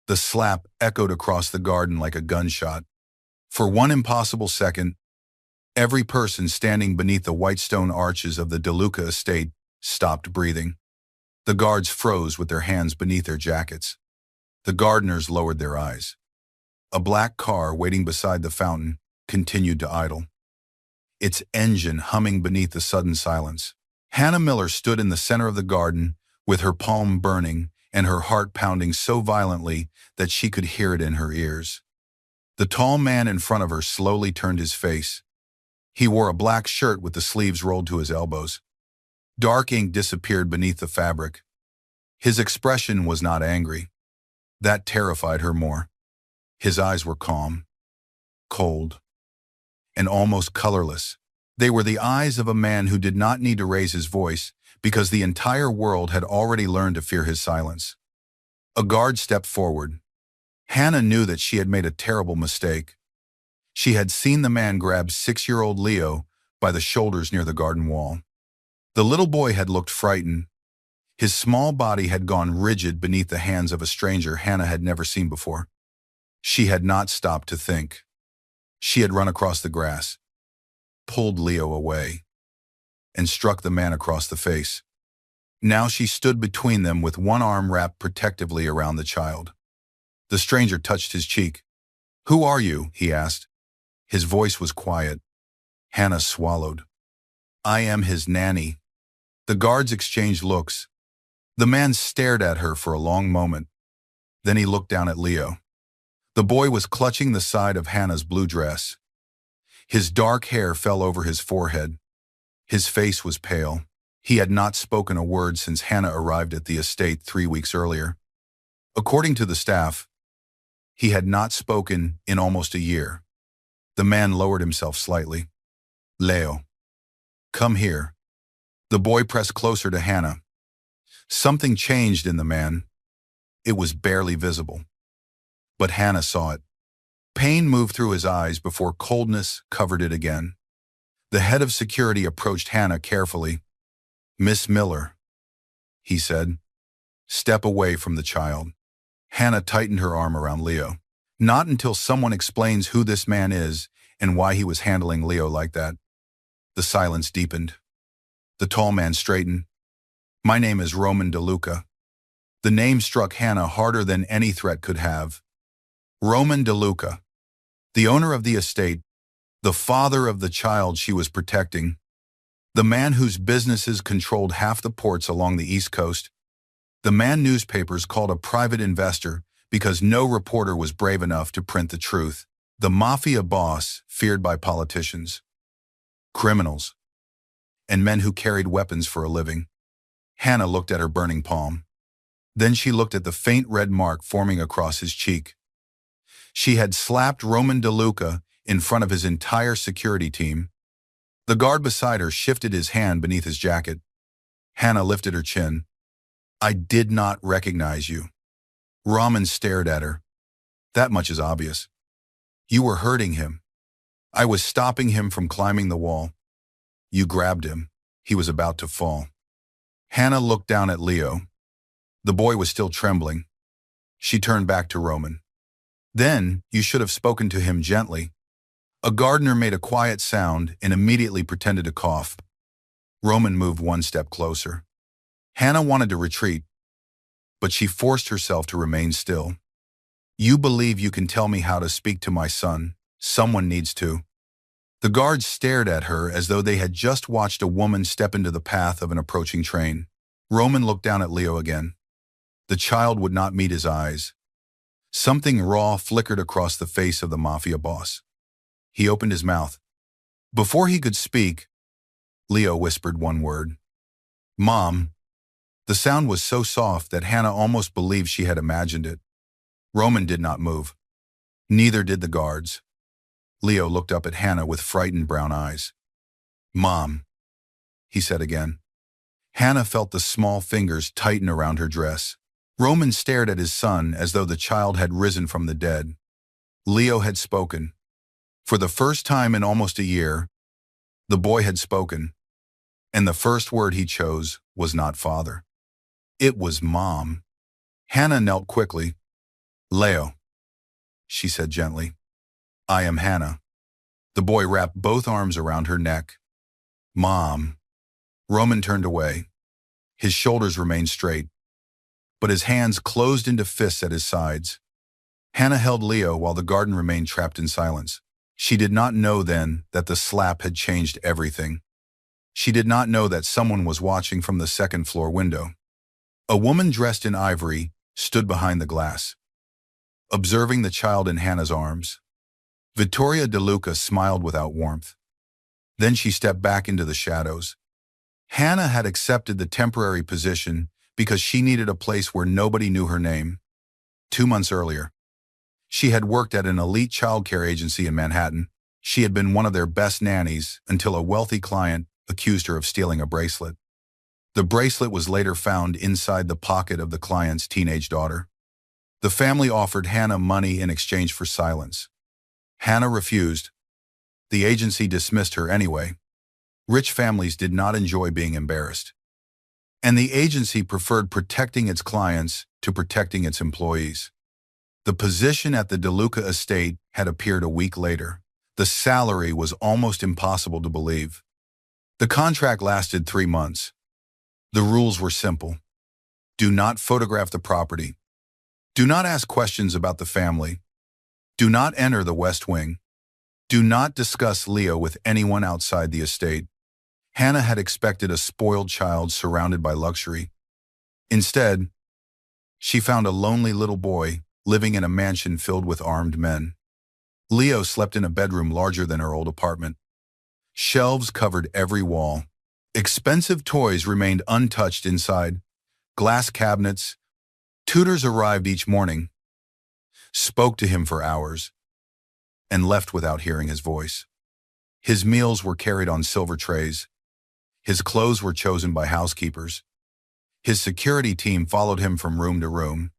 The slap echoed across the garden like a gunshot. For one impossible second, every person standing beneath the white stone arches of the DeLuca estate stopped breathing. The guards froze with their hands beneath their jackets. The gardeners lowered their eyes. A black car waiting beside the fountain continued to idle, its engine humming beneath the sudden silence. Hannah Miller stood in the center of the garden with her palm burning and her heart pounding so violently that she could hear it in her ears. The tall man in front of her slowly turned his face. He wore a black shirt with the sleeves rolled to his elbows. Dark ink disappeared beneath the fabric. His expression was not angry. That terrified her more. His eyes were calm, cold, and almost colorless. They were the eyes of a man who did not need to raise his voice because the entire world had already learned to fear his silence. A guard stepped forward. Hannah knew that she had made a terrible mistake. She had seen the man grab 6-year-old Leo by the shoulders near the garden wall. The little boy had looked frightened. His small body had gone rigid beneath the hands of a stranger Hannah had never seen before. She had not stopped to think. She had run across the grass, pulled Leo away, and struck the man across the face. Now she stood between them with one arm wrapped protectively around the child. The stranger touched his cheek. "Who are you?" he asked. His voice was quiet. Hannah swallowed. "I am his nanny." The guards exchanged looks. The man stared at her for a long moment. Then he looked down at Leo. The boy was clutching the side of Hannah's blue dress. His dark hair fell over his forehead. His face was pale. He had not spoken a word since Hannah arrived at the estate 3 weeks earlier. According to the staff, he had not spoken in almost a year. The man lowered himself slightly. "Leo, come here." The boy pressed closer to Hannah. Something changed in the man. It was barely visible. But Hannah saw it. Pain moved through his eyes before coldness covered it again. The head of security approached Hannah carefully. "Miss Miller," he said, "step away from the child." Hannah tightened her arm around Leo. Not until someone explains who this man is and why he was handling Leo like that. The silence deepened. The tall man straightened. "My name is Roman DeLuca." The name struck Hannah harder than any threat could have. Roman DeLuca, the owner of the estate, the father of the child she was protecting, the man whose businesses controlled half the ports along the East Coast, the man newspapers called a private investor because no reporter was brave enough to print the truth, the Mafia Boss feared by politicians, criminals, and men who carried weapons for a living. Hannah looked at her burning palm. Then she looked at the faint red mark forming across his cheek. She had slapped Roman DeLuca in front of his entire security team. The guard beside her shifted his hand beneath his jacket. Hannah lifted her chin. "I did not recognize you." Roman stared at her. "That much is obvious. You were hurting him. I was stopping him from climbing the wall. You grabbed him. He was about to fall." Hannah looked down at Leo. The boy was still trembling. She turned back to Roman. "Then you should have spoken to him gently." A gardener made a quiet sound and immediately pretended to cough. Roman moved one step closer. Hannah wanted to retreat, but she forced herself to remain still. "You believe you can tell me how to speak to my son. Someone needs to." The guards stared at her as though they had just watched a woman step into the path of an approaching train. Roman looked down at Leo again. The child would not meet his eyes. Something raw flickered across the face of the Mafia boss. He opened his mouth. Before he could speak, Leo whispered one word. "Mom." The sound was so soft that Hannah almost believed she had imagined it. Roman did not move. Neither did the guards. Leo looked up at Hannah with frightened brown eyes. "Mom," he said again. Hannah felt the small fingers tighten around her dress. Roman stared at his son as though the child had risen from the dead. Leo had spoken. For the first time in almost a year, the boy had spoken, and the first word he chose was not father. It was mom. Hannah knelt quickly. Leo, she said gently. I am Hannah. The boy wrapped both arms around her neck. Mom. Roman turned away. His shoulders remained straight, but his hands closed into fists at his sides. Hannah held Leo while the garden remained trapped in silence. She did not know then that the slap had changed everything. She did not know that someone was watching from the second-floor window. A woman dressed in ivory stood behind the glass, observing the child in Hannah's arms. Vittoria De Luca smiled without warmth. Then she stepped back into the shadows. Hannah had accepted the temporary position because she needed a place where nobody knew her name. 2 months earlier, she had worked at an elite childcare agency in Manhattan. She had been one of their best nannies until a wealthy client accused her of stealing a bracelet. The bracelet was later found inside the pocket of the client's teenage daughter. The family offered Hannah money in exchange for silence. Hannah refused. The agency dismissed her anyway. Rich families did not enjoy being embarrassed, and the agency preferred protecting its clients to protecting its employees. The position at the De Luca estate had appeared a week later. The salary was almost impossible to believe. The contract lasted 3 months. The rules were simple. Do not photograph the property. Do not ask questions about the family. Do not enter the West Wing. Do not discuss Leo with anyone outside the estate. Hannah had expected a spoiled child surrounded by luxury. Instead, she found a lonely little boy living in a mansion filled with armed men. Leo slept in a bedroom larger than her old apartment. Shelves covered every wall. Expensive toys remained untouched inside. Glass cabinets. Tutors arrived each morning, spoke to him for hours, and left without hearing his voice. His meals were carried on silver trays. His clothes were chosen by housekeepers. His security team followed him from room to room.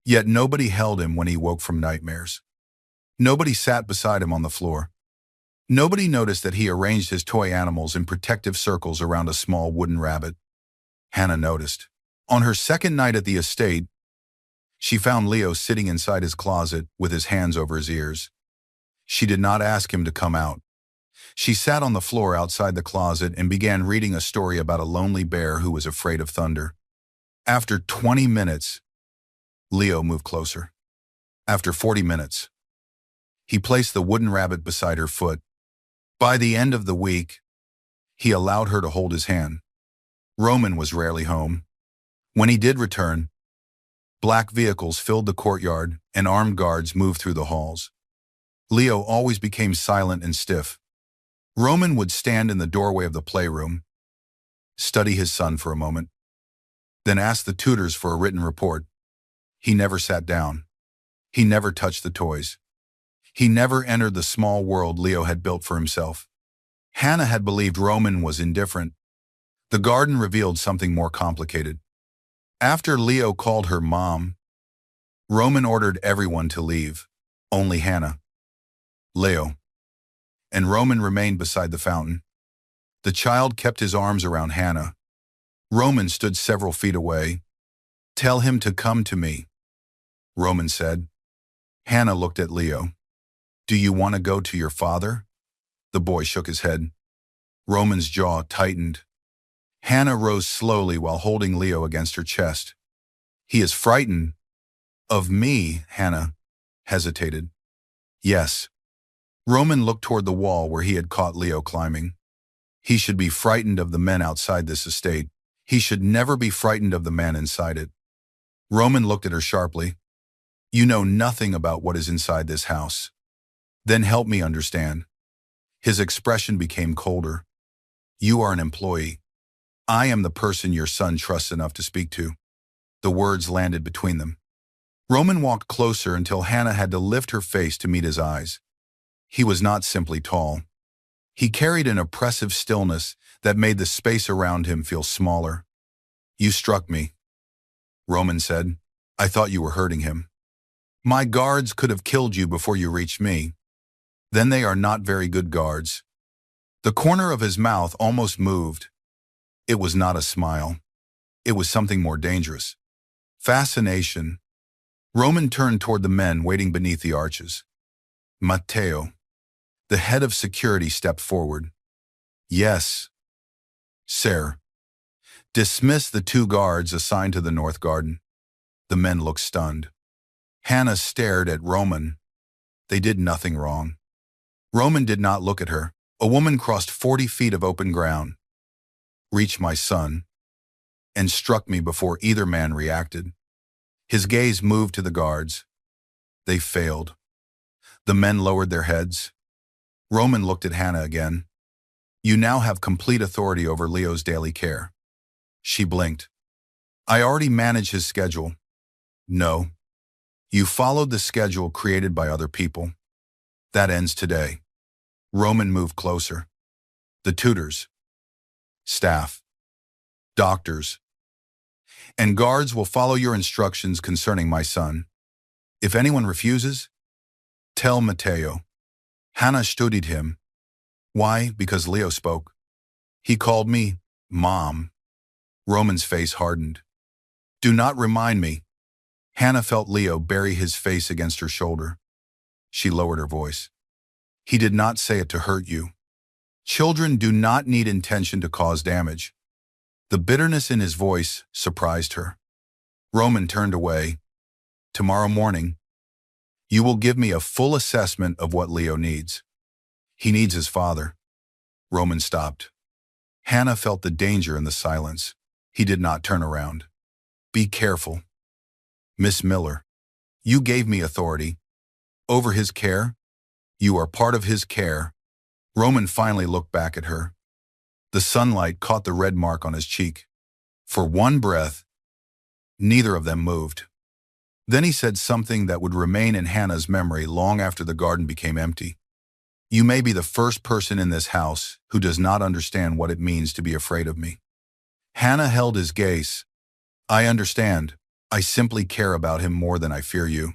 Yet nobody held him when he woke from nightmares. Nobody sat beside him on the floor. Nobody noticed that he arranged his toy animals in protective circles around a small wooden rabbit. Hannah noticed. On her second night at the estate, she found Leo sitting inside his closet with his hands over his ears. She did not ask him to come out. She sat on the floor outside the closet and began reading a story about a lonely bear who was afraid of thunder. After 20 minutes, Leo moved closer. After 40 minutes, he placed the wooden rabbit beside her foot. By the end of the week, he allowed her to hold his hand. Roman was rarely home. When he did return, black vehicles filled the courtyard and armed guards moved through the halls. Leo always became silent and stiff. Roman would stand in the doorway of the playroom, study his son for a moment, then ask the tutors for a written report. He never sat down. He never touched the toys. He never entered the small world Leo had built for himself. Hannah had believed Roman was indifferent. The garden revealed something more complicated. After Leo called her mom, Roman ordered everyone to leave, only Hannah, Leo, and Roman remained beside the fountain. The child kept his arms around Hannah. Roman stood several feet away. Tell him to come to me, Roman said. Hannah looked at Leo. Do you want to go to your father? The boy shook his head. Roman's jaw tightened. Hannah rose slowly while holding Leo against her chest. He is frightened. Of me, Hannah hesitated. Yes. Roman looked toward the wall where he had caught Leo climbing. He should be frightened of the men outside this estate. He should never be frightened of the man inside it. Roman looked at her sharply. You know nothing about what is inside this house. Then help me understand. His expression became colder. You are an employee. I am the person your son trusts enough to speak to. The words landed between them. Roman walked closer until Hannah had to lift her face to meet his eyes. He was not simply tall. He carried an oppressive stillness that made the space around him feel smaller. You struck me, Roman said. I thought you were hurting him. My guards could have killed you before you reached me. Then they are not very good guards. The corner of his mouth almost moved. It was not a smile. It was something more dangerous. Fascination. Roman turned toward the men waiting beneath the arches. Matteo, the head of security, stepped forward. Yes, sir. Dismiss the 2 guards assigned to the north garden. The men looked stunned. Hannah stared at Roman. They did nothing wrong. Roman did not look at her. A woman crossed 40 feet of open ground, reached my son, and struck me before either man reacted. His gaze moved to the guards. They failed. The men lowered their heads. Roman looked at Hannah again. You now have complete authority over Leo's daily care. She blinked. I already manage his schedule. No. You followed the schedule created by other people. That ends today. Roman moved closer. The tutors, staff, doctors, and guards will follow your instructions concerning my son. If anyone refuses, tell Matteo. Hannah studied him. Why? Because Leo spoke. He called me Mom. Roman's face hardened. Do not remind me. Hannah felt Leo bury his face against her shoulder. She lowered her voice. He did not say it to hurt you. Children do not need intention to cause damage. The bitterness in his voice surprised her. Roman turned away. Tomorrow morning, you will give me a full assessment of what Leo needs. He needs his father. Roman stopped. Hannah felt the danger in the silence. He did not turn around. Be careful. Miss Miller, you gave me authority over his care. You are part of his care. Roman finally looked back at her. The sunlight caught the red mark on his cheek. For one breath, neither of them moved. Then he said something that would remain in Hannah's memory long after the garden became empty. You may be the first person in this house who does not understand what it means to be afraid of me. Hannah held his gaze. I understand. I simply care about him more than I fear you.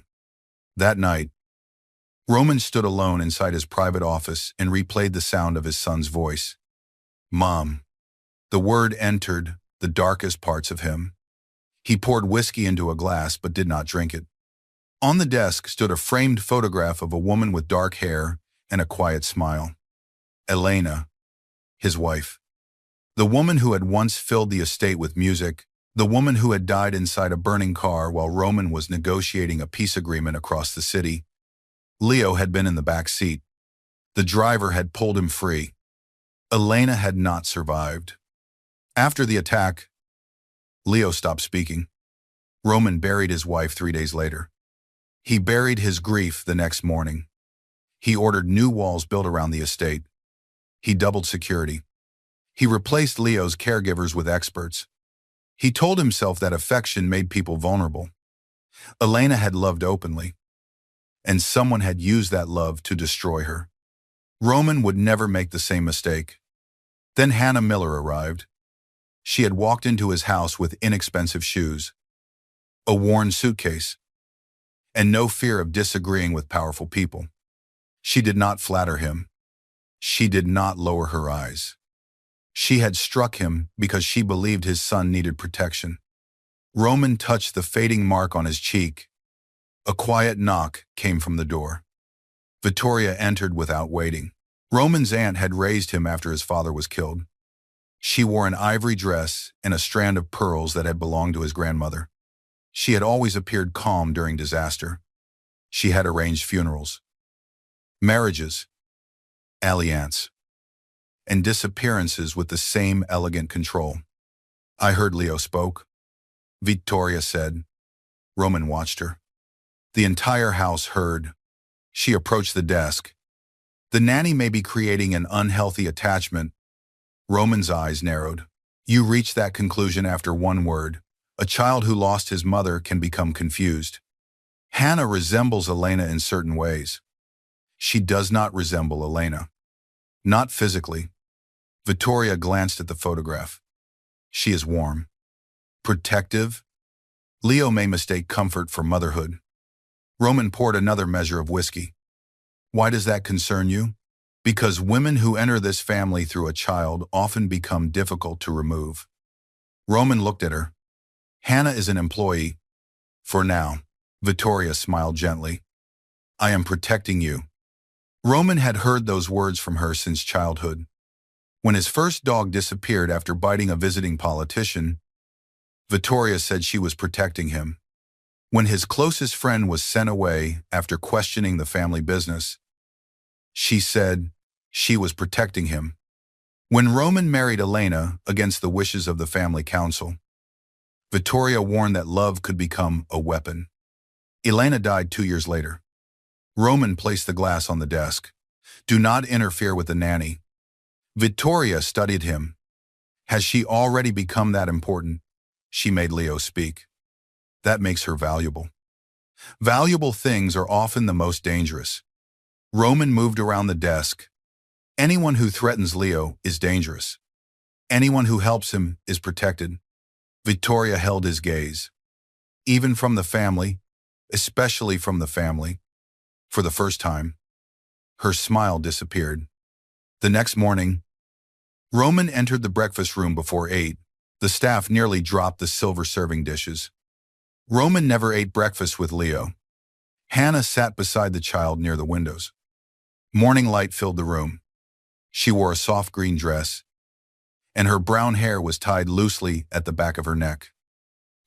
That night, Roman stood alone inside his private office and replayed the sound of his son's voice. Mom. The word entered the darkest parts of him. He poured whiskey into a glass but did not drink it. On the desk stood a framed photograph of a woman with dark hair and a quiet smile. Elena, his wife. The woman who had once filled the estate with music, the woman who had died inside a burning car while Roman was negotiating a peace agreement across the city. Leo had been in the back seat. The driver had pulled him free. Elena had not survived. After the attack, Leo stopped speaking. Roman buried his wife 3 days later. He buried his grief the next morning. He ordered new walls built around the estate. He doubled security. He replaced Leo's caregivers with experts. He told himself that affection made people vulnerable. Elena had loved openly, and someone had used that love to destroy her. Roman would never make the same mistake. Then Hannah Miller arrived. She had walked into his house with inexpensive shoes, a worn suitcase, and no fear of disagreeing with powerful people. She did not flatter him. She did not lower her eyes. She had struck him because she believed his son needed protection. Roman touched the fading mark on his cheek. A quiet knock came from the door. Vittoria entered without waiting. Roman's aunt had raised him after his father was killed. She wore an ivory dress and a strand of pearls that had belonged to his grandmother. She had always appeared calm during disaster. She had arranged funerals, marriages, alliances, and disappearances with the same elegant control. I heard Leo spoke, Vittoria said. Roman watched her. The entire house heard. She approached the desk. The nanny may be creating an unhealthy attachment. Roman's eyes narrowed. You reached that conclusion after one word. A child who lost his mother can become confused. Hannah resembles Elena in certain ways. She does not resemble Elena. Not physically. Vittoria glanced at the photograph. She is warm, protective. Leo may mistake comfort for motherhood. Roman poured another measure of whiskey. Why does that concern you? Because women who enter this family through a child often become difficult to remove. Roman looked at her. Hannah is an employee. For now. Vittoria smiled gently. I am protecting you. Roman had heard those words from her since childhood. When his first dog disappeared after biting a visiting politician, Vittoria said she was protecting him. When his closest friend was sent away after questioning the family business, she said she was protecting him. When Roman married Elena against the wishes of the family council, Vittoria warned that love could become a weapon. Elena died 2 years later. Roman placed the glass on the desk. Do not interfere with the nanny. Vittoria studied him. Has she already become that important? She made Leo speak. That makes her valuable. Valuable things are often the most dangerous. Roman moved around the desk. Anyone who threatens Leo is dangerous. Anyone who helps him is protected. Vittoria held his gaze. Even from the family, especially from the family. For the first time, her smile disappeared. The next morning, Roman entered the breakfast room before 8. The staff nearly dropped the silver serving dishes. Roman never ate breakfast with Leo. Hannah sat beside the child near the windows. Morning light filled the room. She wore a soft green dress, and her brown hair was tied loosely at the back of her neck.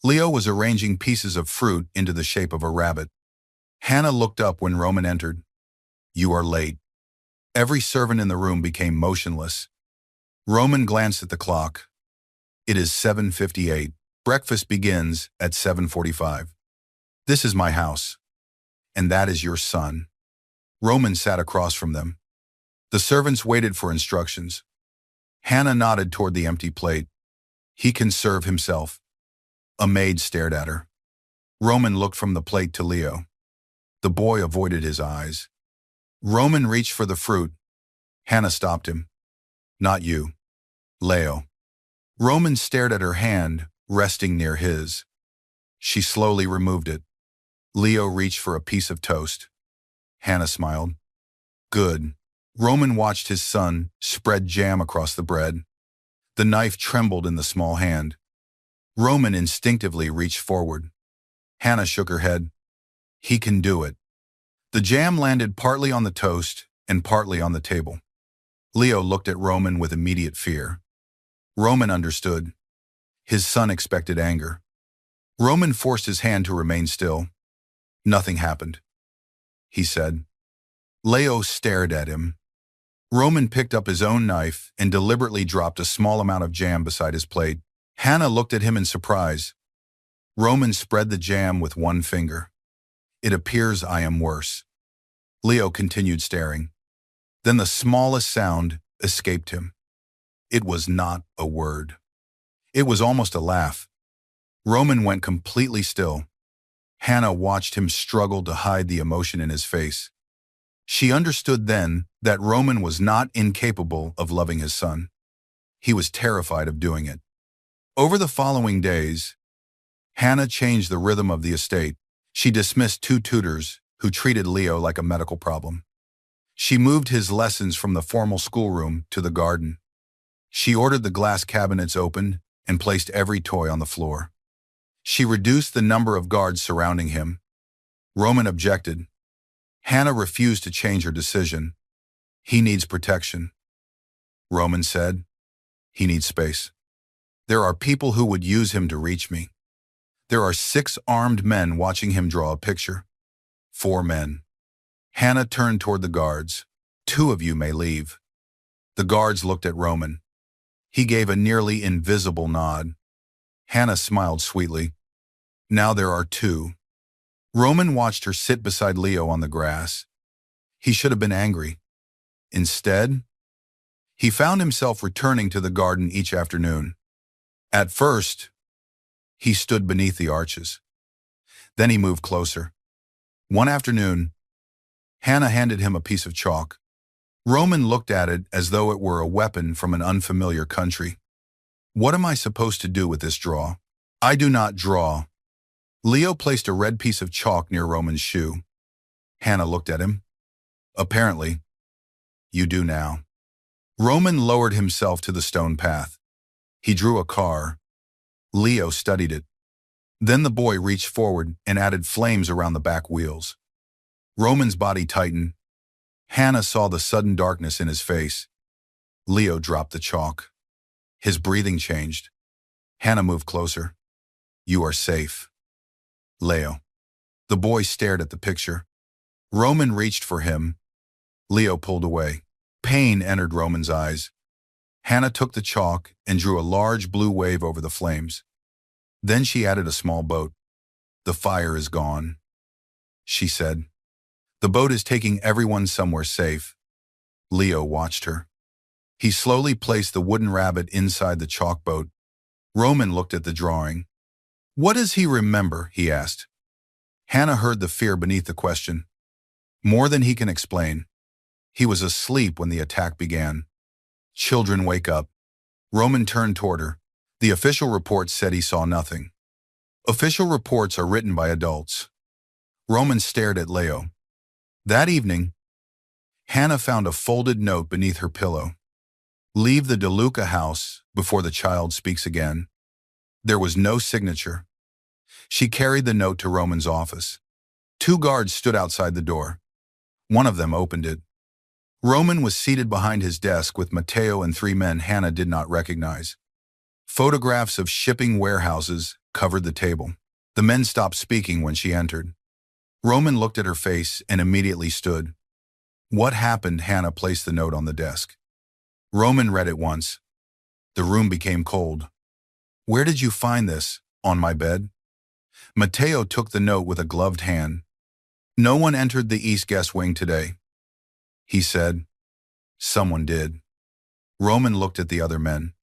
Leo was arranging pieces of fruit into the shape of a rabbit. Hannah looked up when Roman entered. You are late. Every servant in the room became motionless. Roman glanced at the clock. It is 7:58. Breakfast begins at 7:45. This is my house, and that is your son. Roman sat across from them. The servants waited for instructions. Hannah nodded toward the empty plate. He can serve himself. A maid stared at her. Roman looked from the plate to Leo. The boy avoided his eyes. Roman reached for the fruit. Hannah stopped him. Not you. Leo. Roman stared at her hand, resting near his. She slowly removed it. Leo reached for a piece of toast. Hannah smiled. Good. Roman watched his son spread jam across the bread. The knife trembled in the small hand. Roman instinctively reached forward. Hannah shook her head. He can do it. The jam landed partly on the toast and partly on the table. Leo looked at Roman with immediate fear. Roman understood. His son expected anger. Roman forced his hand to remain still. Nothing happened, he said. Leo stared at him. Roman picked up his own knife and deliberately dropped a small amount of jam beside his plate. Hannah looked at him in surprise. Roman spread the jam with one finger. It appears I am worse. Leo continued staring. Then the smallest sound escaped him. It was not a word. It was almost a laugh. Roman went completely still. Hannah watched him struggle to hide the emotion in his face. She understood then that Roman was not incapable of loving his son. He was terrified of doing it. Over the following days, Hannah changed the rhythm of the estate. She dismissed 2 tutors who treated Leo like a medical problem. She moved his lessons from the formal schoolroom to the garden. She ordered the glass cabinets opened and placed every toy on the floor. She reduced the number of guards surrounding him. Roman objected. Hannah refused to change her decision. He needs protection. Roman said, he needs space. There are people who would use him to reach me. There are 6 armed men watching him draw a picture. 4 men. Hannah turned toward the guards. 2 of you may leave. The guards looked at Roman. He gave a nearly invisible nod. Hannah smiled sweetly. Now there are 2. Roman watched her sit beside Leo on the grass. He should have been angry. Instead, he found himself returning to the garden each afternoon. At first, he stood beneath the arches. Then he moved closer. One afternoon, Hannah handed him a piece of chalk. Roman looked at it as though it were a weapon from an unfamiliar country. What am I supposed to do with this draw? I do not draw. Leo placed a red piece of chalk near Roman's shoe. Hannah looked at him. Apparently, you do now. Roman lowered himself to the stone path. He drew a car. Leo studied it. Then the boy reached forward and added flames around the back wheels. Roman's body tightened. Hannah saw the sudden darkness in his face. Leo dropped the chalk. His breathing changed. Hannah moved closer. "You are safe." Leo. The boy stared at the picture. Roman reached for him. Leo pulled away. Pain entered Roman's eyes. Hannah took the chalk and drew a large blue wave over the flames. Then she added a small boat. "The fire is gone," she said. "The boat is taking everyone somewhere safe." Leo watched her. He slowly placed the wooden rabbit inside the chalk boat. Roman looked at the drawing. "What does he remember?" he asked. Hannah heard the fear beneath the question. "More than he can explain. He was asleep when the attack began." "Children, wake up." Roman turned toward her. The official report said he saw nothing. Official reports are written by adults. Roman stared at Leo. That evening, Hannah found a folded note beneath her pillow. "Leave the DeLuca house before the child speaks again." There was no signature. She carried the note to Roman's office. 2 guards stood outside the door. One of them opened it. Roman was seated behind his desk with Matteo and 3 men Hannah did not recognize. Photographs of shipping warehouses covered the table. The men stopped speaking when she entered. Roman looked at her face and immediately stood. "What happened?" Hannah placed the note on the desk. Roman read it once. The room became cold. "Where did you find this?" "On my bed." Matteo took the note with a gloved hand. "No one entered the East guest wing today," he said. "Someone did." Roman looked at the other men.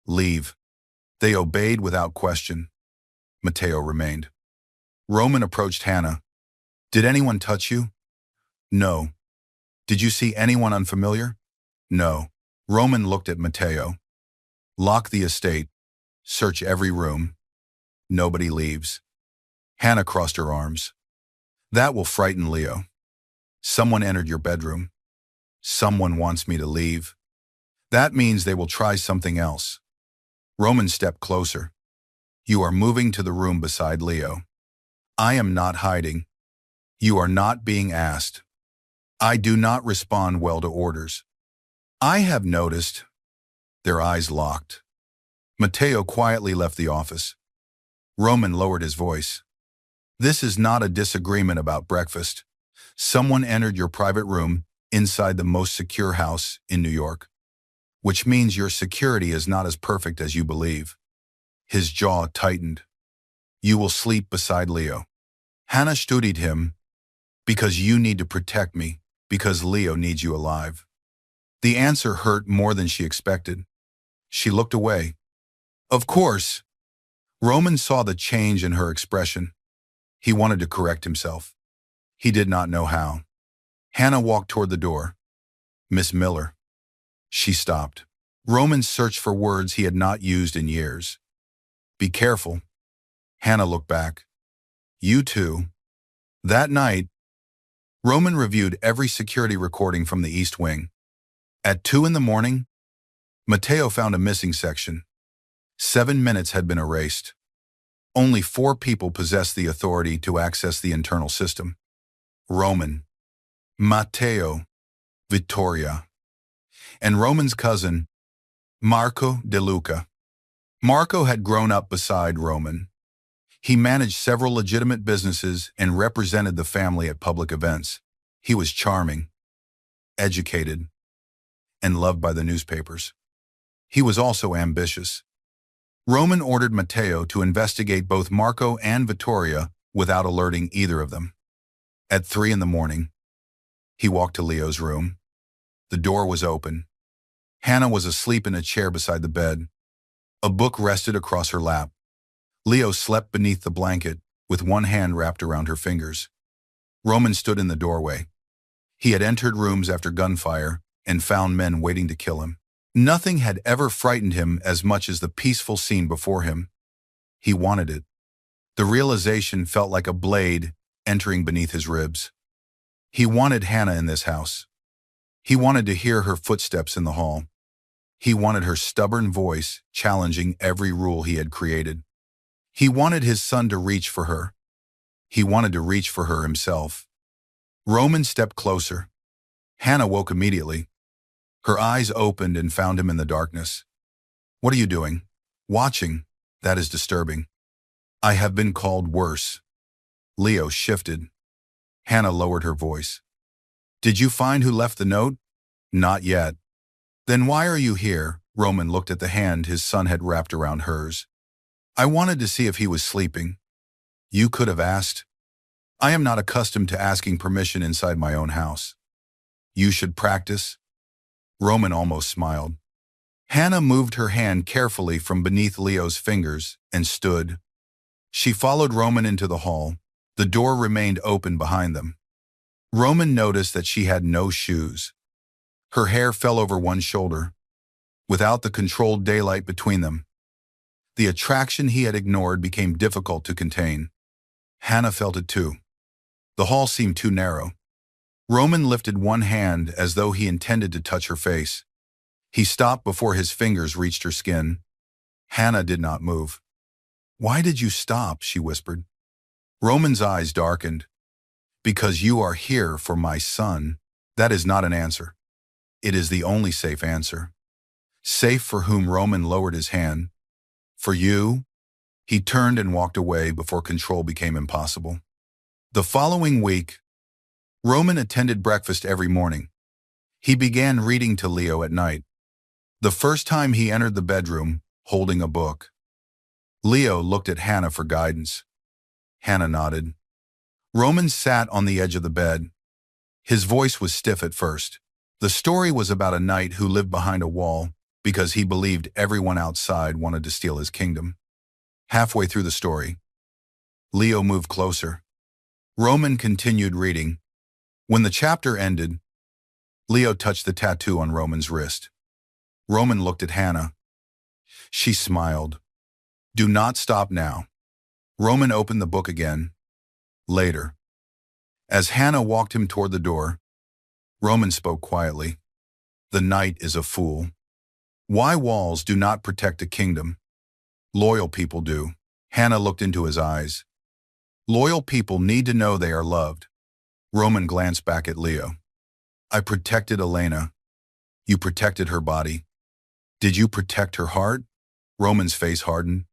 "Leave." They obeyed without question. Matteo remained. Roman approached Hannah. "Did anyone touch you?" "No." "Did you see anyone unfamiliar?" "No." Roman looked at Matteo. "Lock the estate. Search every room. Nobody leaves." Hannah crossed her arms. "That will frighten Leo." "Someone entered your bedroom." "Someone wants me to leave." "That means they will try something else." Roman stepped closer. "You are moving to the room beside Leo." "I am not hiding." "You are not being asked." "I do not respond well to orders." "I have noticed." Their eyes locked. Matteo quietly left the office. Roman lowered his voice. "This is not a disagreement about breakfast. Someone entered your private room inside the most secure house in New York. Which means your security is not as perfect as you believe." His jaw tightened. "You will sleep beside Leo." Hannah studied him. "Because you need to protect me, because Leo needs you alive." The answer hurt more than she expected. She looked away. "Of course." Roman saw the change in her expression. He wanted to correct himself. He did not know how. Hannah walked toward the door. "Miss Miller." She stopped. Roman searched for words he had not used in years. "Be careful." Hannah looked back. "You too." That night, Roman reviewed every security recording from the East Wing. At 2 in the morning, Matteo found a missing section. 7 minutes had been erased. Only 4 people possessed the authority to access the internal system. Roman, Matteo, Vittoria, and Roman's cousin, Marco DeLuca. Marco had grown up beside Roman. He managed several legitimate businesses and represented the family at public events. He was charming, educated, and loved by the newspapers. He was also ambitious. Roman ordered Matteo to investigate both Marco and Vittoria without alerting either of them. At 3 in the morning, he walked to Leo's room. The door was open. Hannah was asleep in a chair beside the bed. A book rested across her lap. Leo slept beneath the blanket, with one hand wrapped around her fingers. Roman stood in the doorway. He had entered rooms after gunfire and found men waiting to kill him. Nothing had ever frightened him as much as the peaceful scene before him. He wanted it. The realization felt like a blade entering beneath his ribs. He wanted Hannah in this house. He wanted to hear her footsteps in the hall. He wanted her stubborn voice challenging every rule he had created. He wanted his son to reach for her. He wanted to reach for her himself. Roman stepped closer. Hannah woke immediately. Her eyes opened and found him in the darkness. "What are you doing?" "Watching. That is disturbing." "I have been called worse." Leo shifted. Hannah lowered her voice. "Did you find who left the note?" "Not yet." "Then why are you here?" Roman looked at the hand his son had wrapped around hers. "I wanted to see if he was sleeping." "You could have asked." "I am not accustomed to asking permission inside my own house." "You should practice." Roman almost smiled. Hannah moved her hand carefully from beneath Leo's fingers and stood. She followed Roman into the hall. The door remained open behind them. Roman noticed that she had no shoes. Her hair fell over one shoulder. Without the controlled daylight between them, the attraction he had ignored became difficult to contain. Hannah felt it too. The hall seemed too narrow. Roman lifted one hand as though he intended to touch her face. He stopped before his fingers reached her skin. Hannah did not move. "Why did you stop?" she whispered. Roman's eyes darkened. "Because you are here for my son." That is not an answer. It is the only safe answer. Safe for whom? Roman lowered his hand. "For you?" He turned and walked away before control became impossible. The following week, Roman attended breakfast every morning. He began reading to Leo at night. The first time he entered the bedroom, holding a book. Leo looked at Hannah for guidance. Hannah nodded. Roman sat on the edge of the bed. His voice was stiff at first. The story was about a knight who lived behind a wall because he believed everyone outside wanted to steal his kingdom. Halfway through the story, Leo moved closer. Roman continued reading. When the chapter ended, Leo touched the tattoo on Roman's wrist. Roman looked at Hannah. She smiled. "Do not stop now." Roman opened the book again. Later. As Hannah walked him toward the door, Roman spoke quietly. "The knight is a fool. Why walls do not protect a kingdom? Loyal people do." Hannah looked into his eyes. "Loyal people need to know they are loved." Roman glanced back at Leo. "I protected Elena. You protected her body. Did you protect her heart?" Roman's face hardened.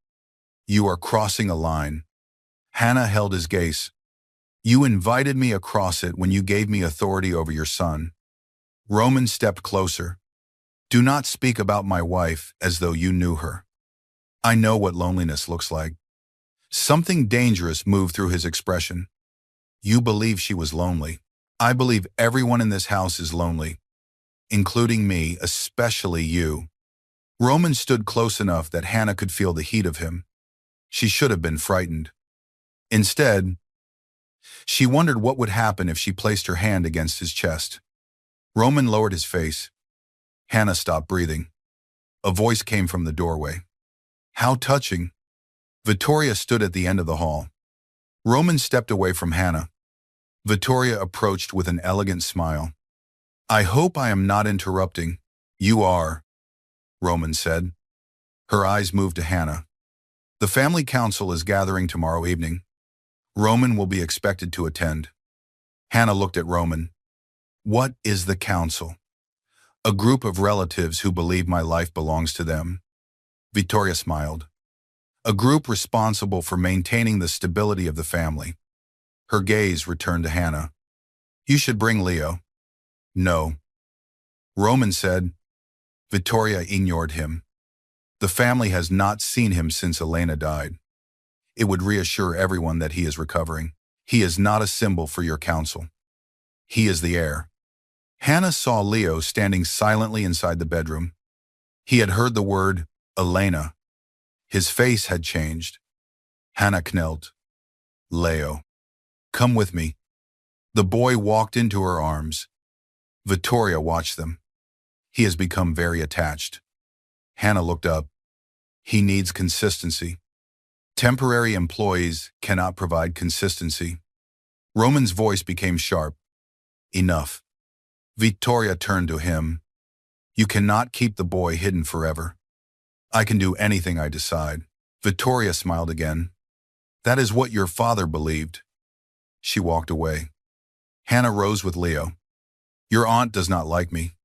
"You are crossing a line." Hannah held his gaze. "You invited me across it when you gave me authority over your son." Roman stepped closer. "Do not speak about my wife as though you knew her. I know what loneliness looks like." Something dangerous moved through his expression. "You believe she was lonely. I believe everyone in this house is lonely, including me, especially you." Roman stood close enough that Hannah could feel the heat of him. She should have been frightened. Instead, she wondered what would happen if she placed her hand against his chest. Roman lowered his face. Hannah stopped breathing. A voice came from the doorway. "How touching." Vittoria stood at the end of the hall. Roman stepped away from Hannah. Vittoria approached with an elegant smile. "I hope I am not interrupting." "You are," Roman said. Her eyes moved to Hannah. "The family council is gathering tomorrow evening. Roman will be expected to attend." Hannah looked at Roman. "What is the council?" "A group of relatives who believe my life belongs to them." Vittoria smiled. "A group responsible for maintaining the stability of the family." Her gaze returned to Hannah. "You should bring Leo." "No." Roman said. Vittoria ignored him. "The family has not seen him since Elena died. It would reassure everyone that he is recovering. He is not a symbol for your council. He is the heir." Hannah saw Leo standing silently inside the bedroom. He had heard the word, Elena. His face had changed. Hannah knelt. "Leo, come with me." The boy walked into her arms. Vittoria watched them. "He has become very attached." Hannah looked up. "He needs consistency. Temporary employees cannot provide consistency." Roman's voice became sharp. "Enough." Vittoria turned to him. "You cannot keep the boy hidden forever." "I can do anything I decide." Vittoria smiled again. That is what your father believed. She walked away. Hannah rose with Leo. Your aunt does not like me.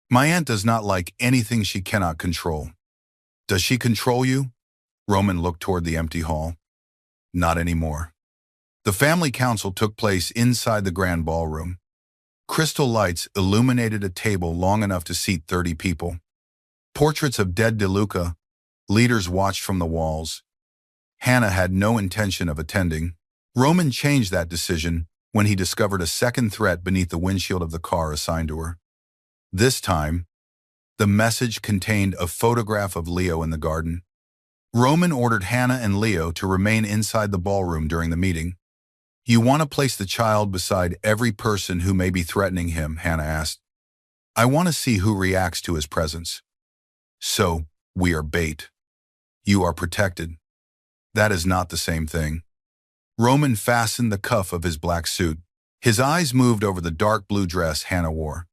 My aunt does not like anything she cannot control. Does she control you? Roman looked toward the empty hall. Not anymore. The family council took place inside the grand ballroom. Crystal lights illuminated a table long enough to seat 30 people. Portraits of dead DeLuca, leaders watched from the walls. Hannah had no intention of attending. Roman changed that decision when he discovered a second threat beneath the windshield of the car assigned to her. This time, the message contained a photograph of Leo in the garden. Roman ordered Hannah and Leo to remain inside the ballroom during the meeting. You want to place the child beside every person who may be threatening him, Hannah asked. I want to see who reacts to his presence. So, we are bait. You are protected. That is not the same thing. Roman fastened the cuff of his black suit. His eyes moved over the dark blue dress Hannah wore.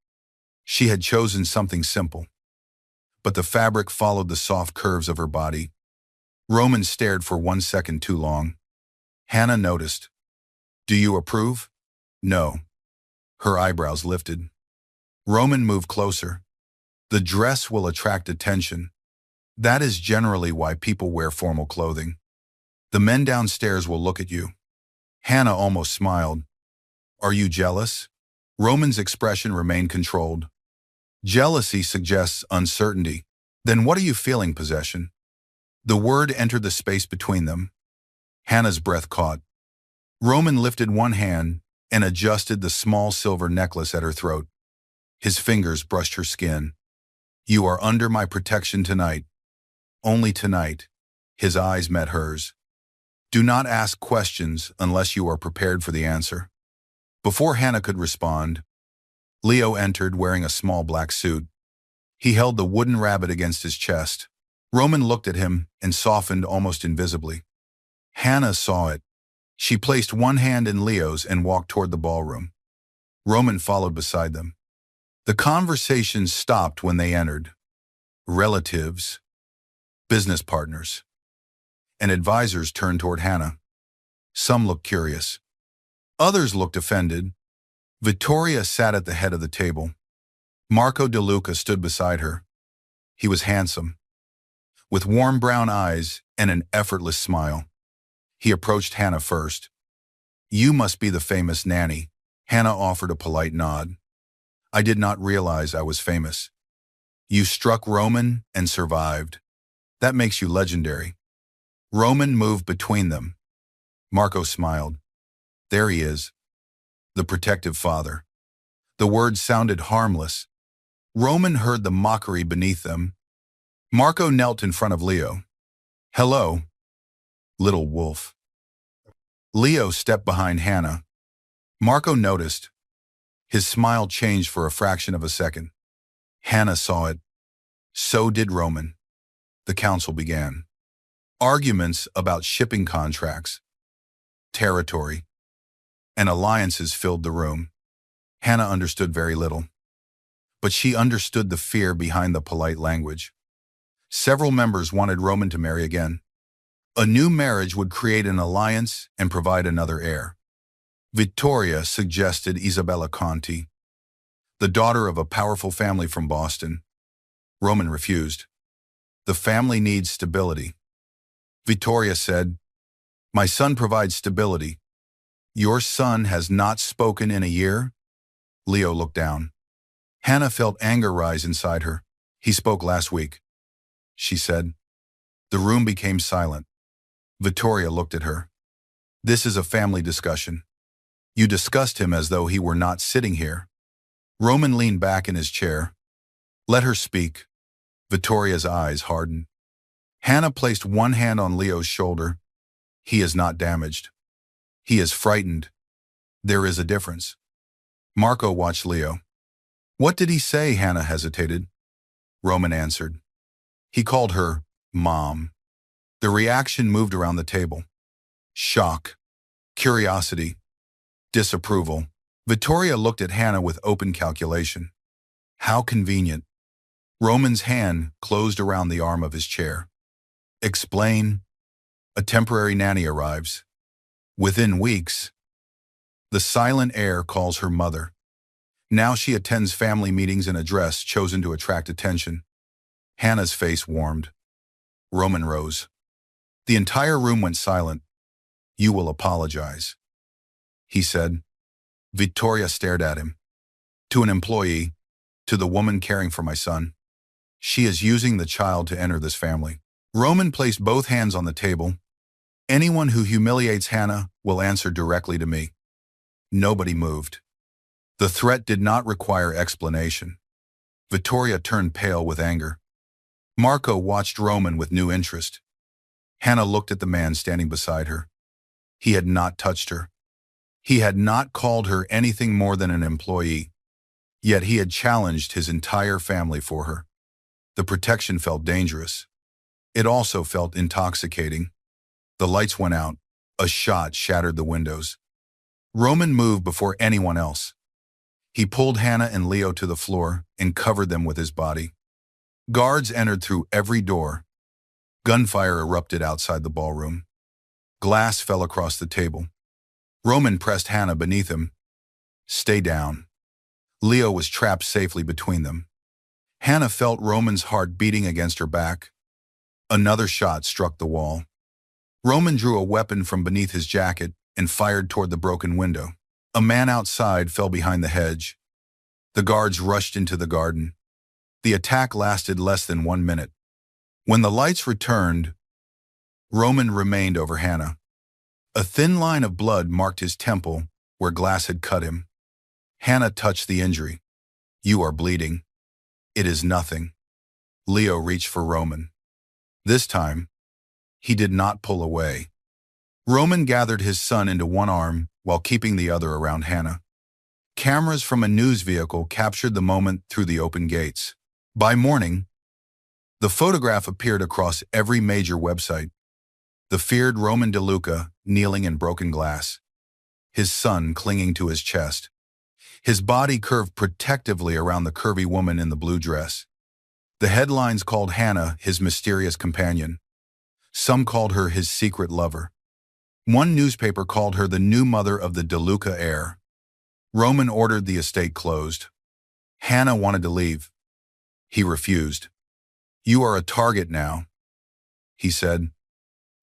She had chosen something simple, but the fabric followed the soft curves of her body. Roman stared for 1 second too long. Hannah noticed. Do you approve? No. Her eyebrows lifted. Roman moved closer. The dress will attract attention. That is generally why people wear formal clothing. The men downstairs will look at you. Hannah almost smiled. Are you jealous? Roman's expression remained controlled. Jealousy suggests uncertainty. Then what are you feeling, possession? The word entered the space between them. Hannah's breath caught. Roman lifted one hand and adjusted the small silver necklace at her throat. His fingers brushed her skin. You are under my protection tonight. Only tonight. His eyes met hers. Do not ask questions unless you are prepared for the answer. Before Hannah could respond, Leo entered wearing a small black suit. He held the wooden rabbit against his chest. Roman looked at him and softened almost invisibly. Hannah saw it. She placed one hand in Leo's and walked toward the ballroom. Roman followed beside them. The conversation stopped when they entered. Relatives, business partners, and advisors turned toward Hannah. Some looked curious. Others looked offended. Vittoria sat at the head of the table. Marco DeLuca stood beside her. He was handsome, with warm brown eyes and an effortless smile. He approached Hannah first. You must be the famous Nanny. Hannah offered a polite nod. I did not realize I was famous. You struck Roman and survived. That makes you legendary. Roman moved between them. Marco smiled. There he is. The protective father. The words sounded harmless. Roman heard the mockery beneath them. Marco knelt in front of Leo. Hello, little wolf. Leo stepped behind Hannah. Marco noticed. His smile changed for a fraction of a second. Hannah saw it. So did Roman. The council began. Arguments about shipping contracts, territory, and alliances filled the room. Hannah understood very little, but she understood the fear behind the polite language. Several members wanted Roman to marry again. A new marriage would create an alliance and provide another heir. Vittoria suggested Isabella Conti, the daughter of a powerful family from Boston. Roman refused. The family needs stability. Vittoria said, My son provides stability. Your son has not spoken in a year? Leo looked down. Hannah felt anger rise inside her. He spoke last week, she said. The room became silent. Vittoria looked at her. This is a family discussion. You discussed him as though he were not sitting here. Roman leaned back in his chair. Let her speak. Vittoria's eyes hardened. Hannah placed one hand on Leo's shoulder. He is not damaged. He is frightened. There is a difference. Marco watched Leo. What did he say? Hannah hesitated. Roman answered. He called her Mom. The reaction moved around the table. Shock, curiosity, disapproval. Vittoria looked at Hannah with open calculation. How convenient. Roman's hand closed around the arm of his chair. Explain. A temporary nanny arrives. Within weeks, the silent heir calls her mother. Now she attends family meetings in a dress chosen to attract attention. Hannah's face warmed. Roman rose. The entire room went silent. "You will apologize," he said. Victoria stared at him. "To an employee, to the woman caring for my son. She is using the child to enter this family." Roman placed both hands on the table. "Anyone who humiliates Hannah will answer directly to me." Nobody moved. The threat did not require explanation. Victoria turned pale with anger. Marco watched Roman with new interest. Hannah looked at the man standing beside her. He had not touched her. He had not called her anything more than an employee. Yet he had challenged his entire family for her. The protection felt dangerous. It also felt intoxicating. The lights went out. A shot shattered the windows. Roman moved before anyone else. He pulled Hannah and Leo to the floor and covered them with his body. Guards entered through every door. Gunfire erupted outside the ballroom. Glass fell across the table. Roman pressed Hannah beneath him. "Stay down." Leo was trapped safely between them. Hannah felt Roman's heart beating against her back. Another shot struck the wall. Roman drew a weapon from beneath his jacket and fired toward the broken window. A man outside fell behind the hedge. The guards rushed into the garden. The attack lasted less than 1 minute. When the lights returned, Roman remained over Hannah. A thin line of blood marked his temple where glass had cut him. Hannah touched the injury. "You are bleeding." "It is nothing." Leo reached for Roman. This time, he did not pull away. Roman gathered his son into one arm while keeping the other around Hannah. Cameras from a news vehicle captured the moment through the open gates. By morning, the photograph appeared across every major website. The feared Roman DeLuca kneeling in broken glass, his son clinging to his chest. His body curved protectively around the curvy woman in the blue dress. The headlines called Hannah his mysterious companion. Some called her his secret lover. One newspaper called her the new mother of the DeLuca heir. Roman ordered the estate closed. Hannah wanted to leave. He refused. "You are a target now," he said.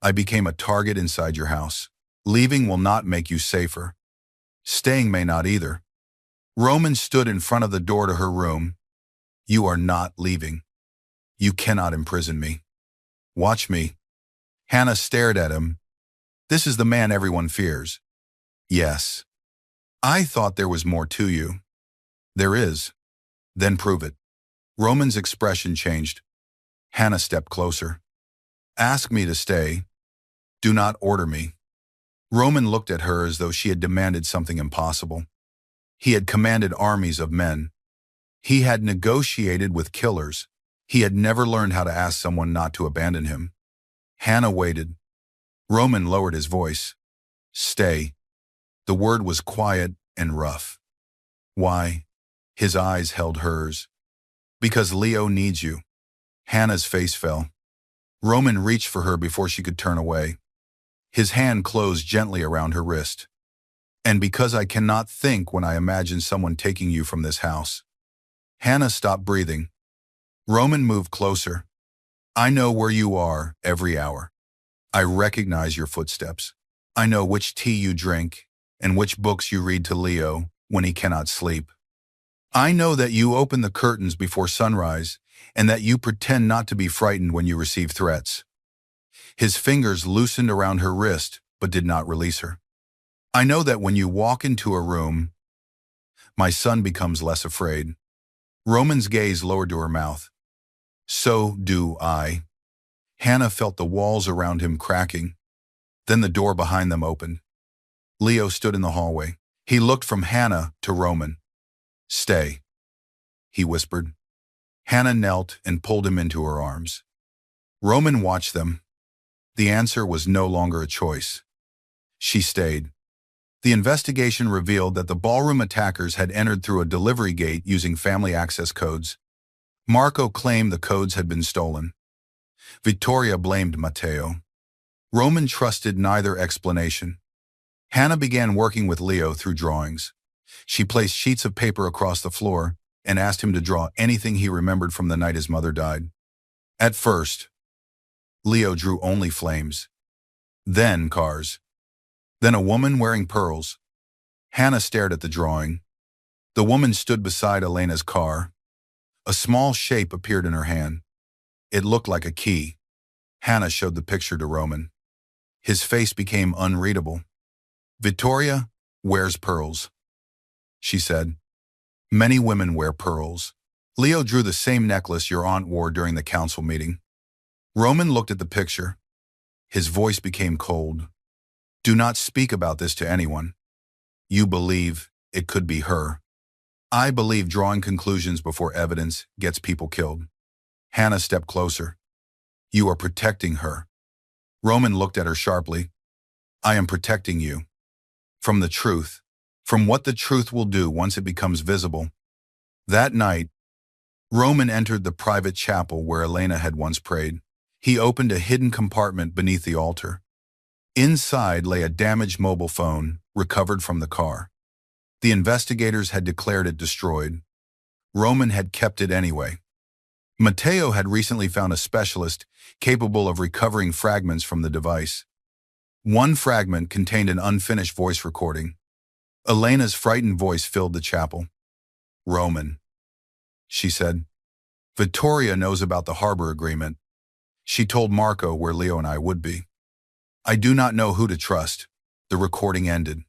"I became a target inside your house. Leaving will not make you safer. Staying may not either." Roman stood in front of the door to her room. "You are not leaving. You cannot imprison me. Watch me." Hannah stared at him. "This is the man everyone fears." "Yes. I thought there was more to you." "There is." "Then prove it." Roman's expression changed. Hannah stepped closer. "Ask me to stay. Do not order me." Roman looked at her as though she had demanded something impossible. He had commanded armies of men. He had negotiated with killers. He had never learned how to ask someone not to abandon him. Hannah waited. Roman lowered his voice. "Stay." The word was quiet and rough. "Why?" His eyes held hers. "Because Leo needs you." Hannah's face fell. Roman reached for her before she could turn away. His hand closed gently around her wrist. "And because I cannot think when I imagine someone taking you from this house." Hannah stopped breathing. Roman moved closer. "I know where you are every hour. I recognize your footsteps. I know which tea you drink and which books you read to Leo when he cannot sleep. I know that you open the curtains before sunrise and that you pretend not to be frightened when you receive threats." His fingers loosened around her wrist but did not release her. "I know that when you walk into a room, my son becomes less afraid." Roman's gaze lowered to her mouth. "So do I." Hannah felt the walls around him cracking. Then the door behind them opened. Leo stood in the hallway. He looked from Hannah to Roman. "Stay," he whispered. Hannah knelt and pulled him into her arms. Roman watched them. The answer was no longer a choice. She stayed. The investigation revealed that the ballroom attackers had entered through a delivery gate using family access codes. Marco claimed the codes had been stolen. Victoria blamed Matteo. Roman trusted neither explanation. Hannah began working with Leo through drawings. She placed sheets of paper across the floor and asked him to draw anything he remembered from the night his mother died. At first, Leo drew only flames, then cars, then a woman wearing pearls. Hannah stared at the drawing. The woman stood beside Elena's car. A small shape appeared in her hand. It looked like a key. Hannah showed the picture to Roman. His face became unreadable. "Victoria wears pearls," she said. "Many women wear pearls." Leo drew the same necklace your aunt wore during the council meeting. Roman looked at the picture. His voice became cold. "Do not speak about this to anyone. You believe it could be her. I believe drawing conclusions before evidence gets people killed." Hannah stepped closer. "You are protecting her." Roman looked at her sharply. "I am protecting you. From the truth. From what the truth will do once it becomes visible." That night, Roman entered the private chapel where Elena had once prayed. He opened a hidden compartment beneath the altar. Inside lay a damaged mobile phone, recovered from the car. The investigators had declared it destroyed. Roman had kept it anyway. Matteo had recently found a specialist capable of recovering fragments from the device. One fragment contained an unfinished voice recording. Elena's frightened voice filled the chapel. "Roman," she said. "Victoria knows about the harbor agreement. She told Marco where Leo and I would be. I do not know who to trust." The recording ended.